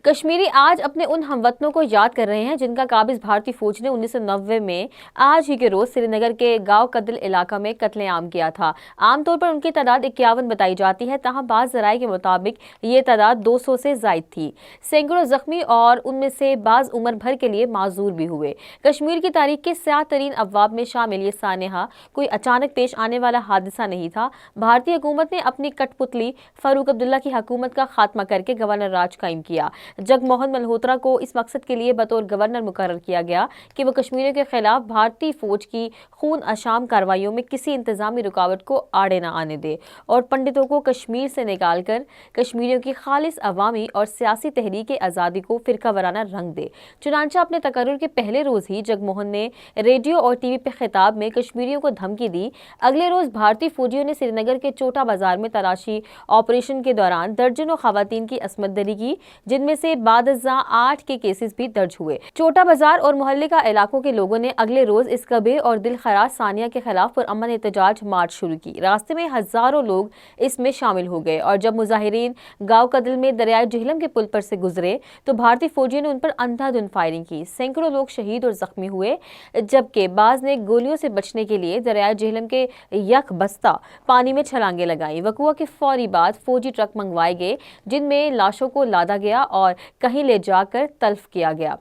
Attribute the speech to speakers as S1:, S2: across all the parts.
S1: کشمیری آج اپنے ان ہموطنوں کو یاد کر رہے ہیں جن کا قابض بھارتی فوج نے 1990 میں آج ہی کے روز سری نگر کے گاؤں کدل علاقہ میں قتل عام کیا تھا۔ عام طور پر ان کی تعداد 51 بتائی جاتی ہے، تاہم بعض ذرائع کے مطابق یہ تعداد 200 سے زائد تھی۔ سینکڑوں زخمی اور ان میں سے بعض عمر بھر کے لیے معذور بھی ہوئے۔ کشمیر کی تاریخ کے سیاہ ترین ابواب میں شامل یہ سانحہ کوئی اچانک پیش آنے والا حادثہ نہیں تھا۔ بھارتی حکومت نے اپنی کٹ پتلی فاروق عبداللہ کی حکومت کا خاتمہ کر کے گورنر راج قائم کیا۔ جگ موہن ملہوترا کو اس مقصد کے لیے بطور گورنر مقرر کیا گیا کہ وہ کشمیریوں کے خلاف بھارتی فوج کی خون اشام کارروائیوں میں کسی انتظامی رکاوٹ کو آڑے نہ آنے دے اور پنڈتوں کو کشمیر سے نکال کر کشمیریوں کی خالص عوامی اور سیاسی تحریک آزادی کو فرقہ وارانہ رنگ دے۔ چنانچہ اپنے تقرر کے پہلے روز ہی جگ موہن نے ریڈیو اور ٹی وی پہ خطاب میں کشمیریوں کو دھمکی دی۔ اگلے روز بھارتی فوجیوں نے سری نگر کے چوٹا بازار میں تلاشی آپریشن کے دوران درجنوں خواتین کی عصمت دری کی، جن میں سے بعد ازاں 8 کے کیسز بھی درج ہوئے۔ چوٹا بازار اور محلے کا علاقوں کے لوگوں نے اگلے روز اس کبیر اور دل خراش سانحہ کے خلاف پرامن احتجاج مارچ شروع کی۔ راستے میں ہزاروں لوگ اس میں شامل ہو گئے اور جب مظاہرین گاؤں کدل میں دریائے جہلم کے پل پر سے گزرے تو بھارتی فوجیوں نے ان پر اندھا دھند فائرنگ کی۔ سینکڑوں لوگ شہید اور زخمی ہوئے، جبکہ بعض نے گولیوں سے بچنے کے لیے دریائے جہلم کے یک بستہ پانی میں چھلانگیں لگائیں۔ وقوع کے فوری بعد فوجی ٹرک منگوائے گئے جن میں لاشوں کو لادا گیا اور کہیں لے جا کر تلف کیا گیا۔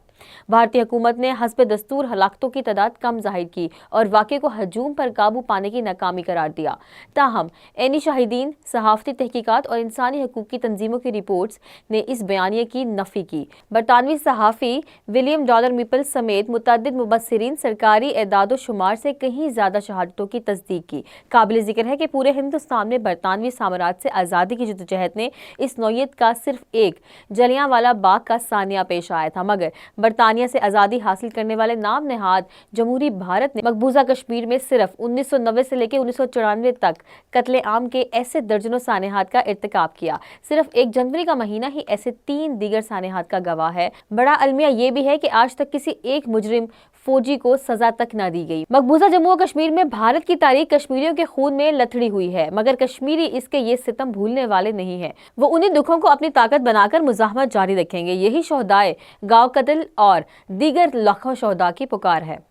S1: بھارتی حکومت نے حسب دستور ہلاکتوں کی تعداد کم ظاہر کی اور واقعے کو ہجوم پر قابو پانے کی ناکامی قرار دیا۔ تاہم عینی شاہدین، صحافتی تحقیقات اور انسانی حقوق کی تنظیموں کی رپورٹس نے اس بیانیے کی نفی کی۔ برطانوی صحافی ولیم ڈالر میپل سمیت متعدد مبصرین سرکاری اعداد و شمار سے کہیں زیادہ شہادتوں کی تصدیق کی۔ قابل ذکر ہے کہ پورے ہندوستان میں برطانوی سامراج سے آزادی کی جدوجہد نے اس نوعیت کا صرف ایک جلیانوالہ باغ کا سانحہ پیش آیا تھا، مگر برطانیہ سے آزادی حاصل کرنے والے نام نہاد جمہوری بھارت نے مقبوضہ کشمیر میں صرف 1990 سے لے کے 1994 تک قتل عام کے ایسے درجنوں سانحات کا ارتکاب کیا۔ صرف 1 جنوری کا مہینہ ہی ایسے 3 دیگر سانحات کا گواہ ہے۔ بڑا المیہ یہ بھی ہے کہ آج تک کسی ایک مجرم فوجی کو سزا تک نہ دی گئی۔ مقبوضہ جموں و کشمیر میں بھارت کی تاریخ کشمیریوں کے خون میں لتھڑی ہوئی ہے، مگر کشمیری اس کے یہ ستم بھولنے والے نہیں ہیں۔ وہ انہی دکھوں کو اپنی طاقت بنا کر مزاحمت جاری رکھیں گے۔ یہی شہدائے گاؤں کدل اور دیگر لاکھوں شہداء کی پکار ہے۔